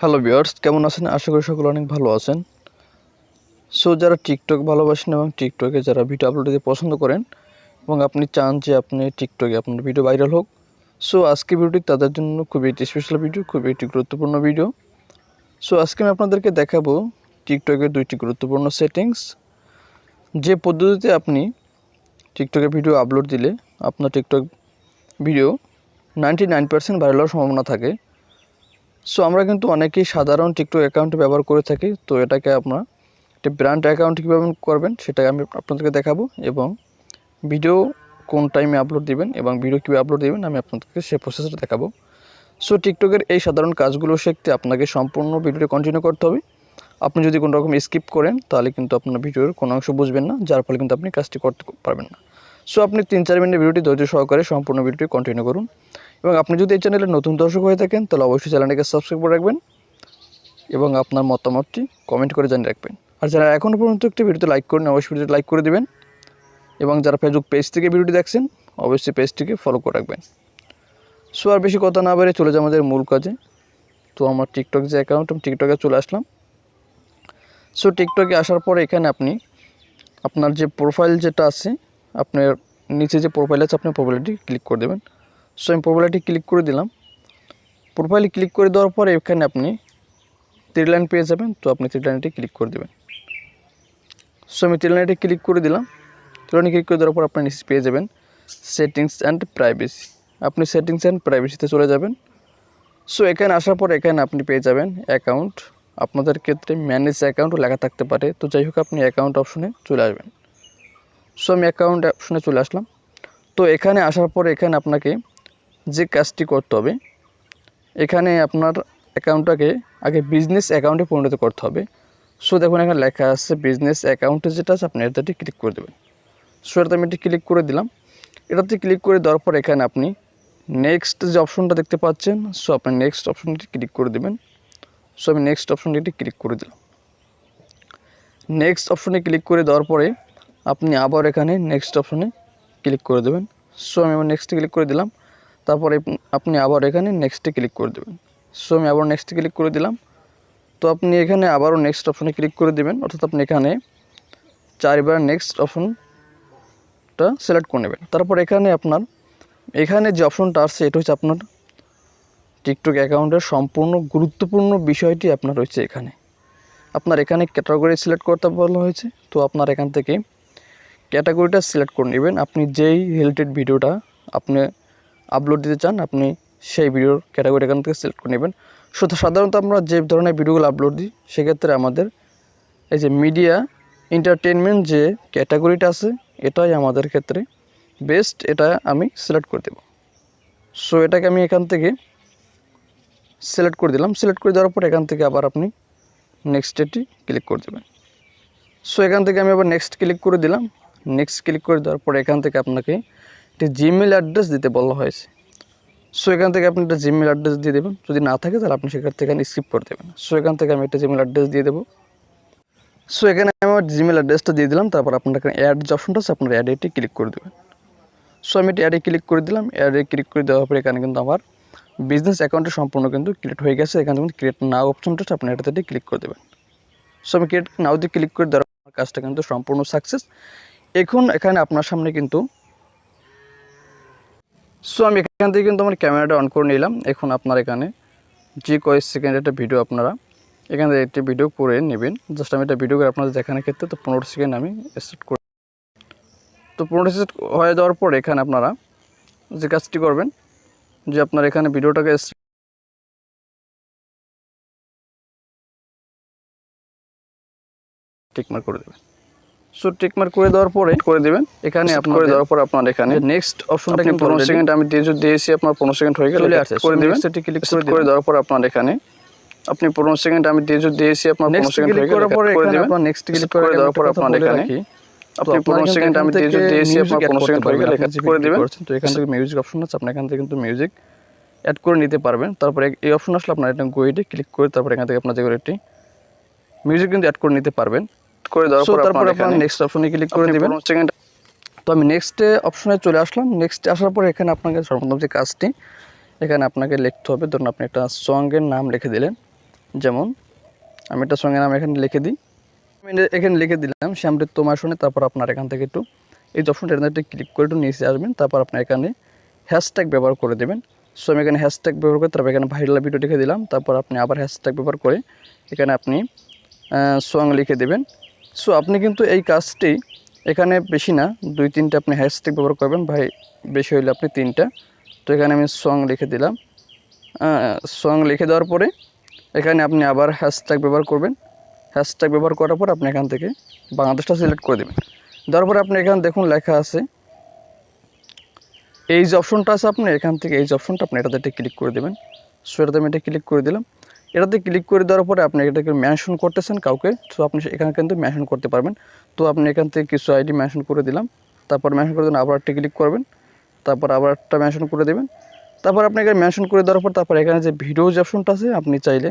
Hello viewers, কেমন আছেন? আশা করি সকলে অনেক ভালো আছেন। সো যারা টিকটক ভালোবাসেন এবং টিকটকে যারা ভিডিও আপলোড দিতে পছন্দ করেন এবং আপনি চান যে আপনি টিকটকে আপনার ভিডিও ভাইরাল হোক, সো আজকে ভিডিওটি তাদের জন্য খুবই একটি স্পেশাল ভিডিও, খুবই একটি গুরুত্বপূর্ণ ভিডিও। সো আজকে আমি আপনাদেরকে দেখাবো টিকটকের 2টি গুরুত্বপূর্ণ সেটিংস, যে পদ্ধতিতে আপনি টিকটকে ভিডিও আপলোড দিলে আপনার টিকটক ভিডিও 99% ভাইরাল হওয়ার সম্ভাবনা থাকে। সো আমরা কিন্তু অনেকেই সাধারণ টিকটক অ্যাকাউন্ট ব্যবহার করে থাকি, তো এটাকে আপনারা একটা ব্র্যান্ড অ্যাকাউন্ট কীভাবে করবেন সেটা আমি আপনাদেরকে দেখাবো, এবং ভিডিও কোন টাইমে আপলোড দিবেন এবং ভিডিও কীভাবে আপলোড দিবেন আমি আপনাদেরকে সেই প্রসেসটা দেখাবো। সো টিকটকের এই সাধারণ কাজগুলো শিখতে আপনাকে সম্পূর্ণ ভিডিওটি কন্টিনিউ করতে হবে। আপনি যদি কোনো রকম স্কিপ করেন তাহলে কিন্তু আপনার ভিডিওর কোনো অংশ বুঝবেন না, যার ফলে কিন্তু আপনি কাজটি করতে পারবেন না। সো আপনি 3-4 মিনিটের ভিডিওটি ধৈর্য সহকারে সম্পূর্ণ ভিডিওটি কন্টিনিউ করুন, এবং আপনি যদি এই চ্যানেলে নতুন দর্শক হয়ে থাকেন তাহলে অবশ্যই চ্যানেলটিকে সাবস্ক্রাইব করে রাখবেন এবং আপনার মতামতটি কমেন্ট করে জানিয়ে রাখবেন। আর যারা এখনও পর্যন্ত একটি ভিডিওতে লাইক করেন অবশ্যই ভিডিওটি লাইক করে দিবেন, এবং যারা ফেসবুক পেজ থেকে ভিডিওটি দেখছেন অবশ্যই পেজটিকে ফলো করে রাখবেন। সো আর বেশি কথা না বেরিয়ে চলে যায় আমাদের মূল কাজে। তো আমার টিকটক যে অ্যাকাউন্ট, আমি টিকটকে চলে আসলাম। সো টিকটকে আসার পরে এখানে আপনি আপনার যে প্রোফাইল যেটা আছে, আপনার নিচে যে প্রোফাইল আছে আপনি প্রোফাইলটি ক্লিক করে দেবেন। সো আমি প্রোফাইলটি ক্লিক করে দিলাম। প্রোফাইলে ক্লিক করে দেওয়ার পরে এখানে আপনি 3 লাইন পেয়ে যাবেন, তো আপনি 3 লাইনটি ক্লিক করে দেবেন। সো আমি 3 লাইনটি ক্লিক করে দিলাম। 3 লাইনে ক্লিক করে দেওয়ার পর আপনি নিচে পেয়ে যাবেন সেটিংস অ্যান্ড প্রাইভেসি। আপনি সেটিংস অ্যান্ড প্রাইভেসিতে চলে যাবেন। সো এখানে আসার পর এখানে আপনি পেয়ে যাবেন অ্যাকাউন্ট। আপনাদের ক্ষেত্রে ম্যানেজ অ্যাকাউন্টও লেখা থাকতে পারে, তো যাই হোক আপনি অ্যাকাউন্ট অপশনে চলে আসবেন। সো আমি অ্যাকাউন্ট অপশনে চলে আসলাম। তো এখানে আসার পর এখানে আপনাকে যে কাজটি করতে হবে, এখানে আপনার অ্যাকাউন্টটাকে আগে বিজনেস অ্যাকাউন্টে পরিণত করতে হবে। সো দেখুন এখানে লেখা আছে বিজনেস অ্যাকাউন্টে যেটা আছে আপনি এটাতে ক্লিক করে দেবেন। সো এটাতে আমি এটি ক্লিক করে দিলাম। এটাতে ক্লিক করে দেওয়ার পর এখানে আপনি নেক্সট যে অপশনটা দেখতে পাচ্ছেন, সো আপনি নেক্সট অপশনটি ক্লিক করে দেবেন। সো আমি নেক্সট অপশনটি ক্লিক করে দিলাম। নেক্সট অপশনে ক্লিক করে দেওয়ার পরে আপনি আবার এখানে নেক্সট অপশনে ক্লিক করে দেবেন। সো আমি আবার নেক্সটে ক্লিক করে দিলাম। তারপরে আপনি আবার এখানে নেক্সটে ক্লিক করে দেবেন। সো আমি আবার নেক্সটে ক্লিক করে দিলাম। তো আপনি এখানে আবারও নেক্সট অপশনে ক্লিক করে দেবেন, অর্থাৎ আপনি এখানে 4বার নেক্সট অপশনটা সিলেক্ট করে নেবেন। তারপর এখানে আপনার এখানে যে অপশনটা আসছে এটা হচ্ছে আপনার টিকটক অ্যাকাউন্টের সম্পূর্ণ গুরুত্বপূর্ণ বিষয়টি আপনার রয়েছে এখানে। আপনার এখানে ক্যাটাগরি সিলেক্ট করতে বলা হয়েছে, তো আপনার এখান থেকে ক্যাটাগরিটা সিলেক্ট করে নেবেন। আপনি যেই রিলেটেড ভিডিওটা আপনি আপলোড দিতে চান আপনি সেই ভিডিওর ক্যাটাগরি এখান থেকে সিলেক্ট করে নেবেন। সাধারণত আমরা যে ধরনের ভিডিওগুলো আপলোড দিই সেক্ষেত্রে আমাদের এই যে মিডিয়া এন্টারটেনমেন্ট যে ক্যাটাগরিটা আছে এটাই আমাদের ক্ষেত্রে বেস্ট, এটা আমি সিলেক্ট করে দেব। সো এটাকে আমি এখান থেকে সিলেক্ট করে দিলাম। সিলেক্ট করে দেওয়ার পর এখান থেকে আবার আপনি নেক্সটটি ক্লিক করে দেবেন। সো এখান থেকে আমি আবার নেক্সট ক্লিক করে দিলাম। নেক্সট ক্লিক করে দেওয়ার পর এখান থেকে আপনাকে একটি জিমেল অ্যাড্রেস দিতে বলা হয়েছে। সো এখান থেকে আপনি একটা জিমেল অ্যাড্রেস দিয়ে দেবেন, যদি না থাকে তাহলে আপনি সেখান থেকে স্কিপ করে দেবেন। সো এখান থেকে আমি একটা জিমেল অ্যাড্রেস দিয়ে দেবো। সো এখানে আমি আমার জিমেল অ্যাড্রেসটা দিয়ে দিলাম। তারপর আপনার এখানে অ্যাড যে অপশনটা আছে আপনার অ্যাডেটি ক্লিক করে দেবেন। সো আমি এটি অ্যাডে ক্লিক করে দিলাম। অ্যাডে ক্লিক করে দেওয়ার পরে এখানে কিন্তু আমার বিজনেস অ্যাকাউন্টে সম্পূর্ণ কিন্তু ক্রিয়েট হয়ে গেছে। এখানে কিন্তু ক্রিয়েট নাও অপশনটা আপনি এটাতে ক্লিক করে দেবেন। সো আমি ক্রিয়েট নাও দিয়ে ক্লিক করে দেওয়ার কাজটা কিন্তু সম্পূর্ণ সাকসেস। এখন এখানে আপনার সামনে কিন্তু সো আমি এখান থেকে কিন্তু আমার ক্যামেরাটা অন করে নিলাম। এখন আপনার এখানে যে কয়েক সেকেন্ডের একটা ভিডিও আপনারা এখান থেকে একটি ভিডিও করে নেবেন। জাস্ট আমি একটা ভিডিও করে আপনাদের দেখানোর ক্ষেত্রে তো 15 সেকেন্ড আমি সেট করি। তো 15 সেকেন্ড হয়ে যাওয়ার পর এখানে আপনারা যে কাজটি করবেন যে আপনার এখানে ভিডিওটাকে টিকমার্ক করে দেবেন। সো টিকমার্ক করে দেওয়ার পরে করে দেবেন। এখানে আপনি করে দেওয়ার পর আপনার এখানে নেক্সট অপশনটা কিন্তু 15 সেকেন্ড আমি দিয়েছি, আপনার 15 সেকেন্ড হয়ে গেল করে দেবেন। সেটি ক্লিক করে দেওয়ার পর আপনার এখানে আপনি 15 সেকেন্ড আমি দিয়েছি, আপনার 15 সেকেন্ড হয়ে গেল করে দেবেন। আপনার নেক্সট ক্লিক করে দেওয়ার পর আপনার এখানে আপনি 15 সেকেন্ড আমি দিয়েছি, আপনার 15 সেকেন্ড হয়ে গেল করে দেবেন। তো এখান থেকে মিউজিক অপশন আছে, আপনি এখান থেকে কিন্তু মিউজিক অ্যাড করে নিতে পারবেন। তারপরে এই অপশন আসলে আপনার এটা গোইডে ক্লিক করে তারপর এখান থেকে আপনার যে একটি মিউজিক কিন্তু অ্যাড করে নিতে পারবেন। করে দেওয়ার পর তারপর আপনার নেক্সট অপশনে ক্লিক করে দিবেন। তো আমি নেক্সট অপশনে চলে আসলাম। নেক্সট আসার পর এখানে আপনাকে সর্বপ্রথম যে কাজটি এখানে আপনাকে লিখতে হবে, ধরুন আপনি একটা সঙ্গের নাম লিখে দিলেন, যেমন আমি একটা সঙ্গে নাম এখানে লিখে দিই, আমি এখানে লিখে দিলাম শ্যামৃত তোমার শুনে। তারপর আপনার এখান থেকে একটু এই যে অপশনটা এখানে ক্লিক করে একটু নিচে আসবেন, তারপর আপনার এখানে হ্যাশট্যাগ ব্যবহার করে দেবেন। সো আমি এখানে হ্যাশট্যাগ ব্যবহার করে তারপর এখানে ভাইরাল ভিডিও লিখে দিলাম। তারপর আপনি আবার হ্যাশট্যাগ ব্যবহার করে এখানে আপনি সং লিখে দেবেন। সো আপনি কিন্তু এই কাজটি এখানে বেশি না 2-3টা আপনি হ্যাশট্যাগ ব্যবহার করবেন, ভাই বেশি হলে আপনি 3টা। তো এখানে আমি সং লিখে দিলাম। সং লিখে দেওয়ার পরে এখানে আপনি আবার হ্যাশট্যাগ ব্যবহার করবেন। হ্যাশট্যাগ ব্যবহার করার পর আপনি এখান থেকে বাংলাদেশটা সিলেক্ট করে দেবেন। দেওয়ার পরে আপনি এখানে দেখুন লেখা আছে এই যে অপশনটা আছে, আপনি এখান থেকে এই যে অপশনটা আপনি এটাতে ক্লিক করে দেবেন। সো এটাতে আমি এটা ক্লিক করে দিলাম। এটাতে ক্লিক করে দেওয়ার পরে আপনি এটাকে মেনশন করতেছেন কাউকে, তো আপনি এখানে কিন্তু মেনশন করতে পারবেন। তো আপনি এখান থেকে কিছু আইডি মেনশন করে দিলাম, তারপর মেনশন করে দিন, আবার একটা ক্লিক করবেন, তারপর আবার একটা মেনশন করে দেবেন। তারপর আপনি এখানে মেনশন করে দেওয়ার পর তারপর এখানে যে ভিডিও যে অপশনটা আছে, আপনি চাইলে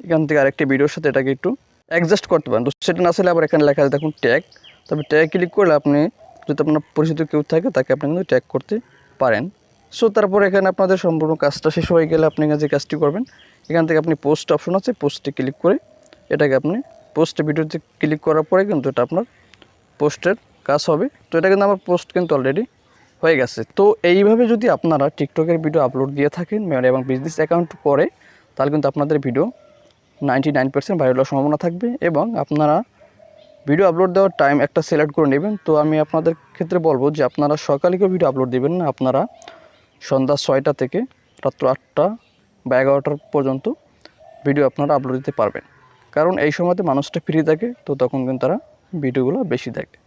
এখান থেকে আরেকটি ভিডিওর সাথে এটাকে একটু অ্যাডজাস্ট করতে পারেন। তো সেটা না চাইলে আবার এখানে লেখা আছে দেখুন ট্যাগ, তবে ট্যাগ ক্লিক করলে আপনি যদি আপনার পরিচিত কেউ থাকে তাকে আপনি কিন্তু ট্যাগ করতে পারেন। সো তারপর এখানে আপনাদের সম্পূর্ণ কাজটা শেষ হয়ে গেলে আপনি যে কাজটি করবেন, এখান থেকে আপনি পোস্ট অপশন আছে, পোস্টে ক্লিক করে এটাকে আপনি পোস্টে ভিডিওতে ক্লিক করার পরে কিন্তু এটা আপনার পোস্টের কাজ হবে। তো এটা কিন্তু আমার পোস্ট কিন্তু অলরেডি হয়ে গেছে। তো এইভাবে যদি আপনারা টিকটকের ভিডিও আপলোড দিয়ে থাকেন এবং বিজনেস অ্যাকাউন্ট করে, তাহলে কিন্তু আপনাদের ভিডিও 99% ভাইরাল হওয়ার সম্ভাবনা থাকবে। এবং আপনারা ভিডিও আপলোড দেওয়ার টাইম একটা সিলেক্ট করে নেবেন। তো আমি আপনাদের ক্ষেত্রে বলবো যে আপনারা সকালে কেউ ভিডিও আপলোড দেবেন না, আপনারা সন্ধ্যা 6টা থেকে রাত্র 8টা বা 11টার পর্যন্ত ভিডিও আপনারা আপলোড দিতে পারবেন, কারণ এই সময়তে মানুষটা ফ্রি থাকে, তো তখন কিন্তু তারা ভিডিওগুলো বেশি দেখে।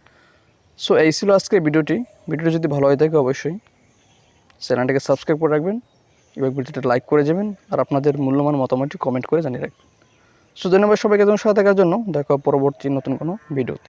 সো এই ছিল আজকের ভিডিওটি যদি ভালো হয়ে থাকে অবশ্যই চ্যানেলটাকে সাবস্ক্রাইব করে রাখবেন এবং ভিডিওটা লাইক করে যাবেন, আর আপনাদের মূল্যবান মতামতটি কমেন্ট করে জানিয়ে রাখবেন। সো ধন্যবাদ সবাইকে সাথে থাকার জন্য। দেখা পরবর্তী নতুন কোনো ভিডিওতে।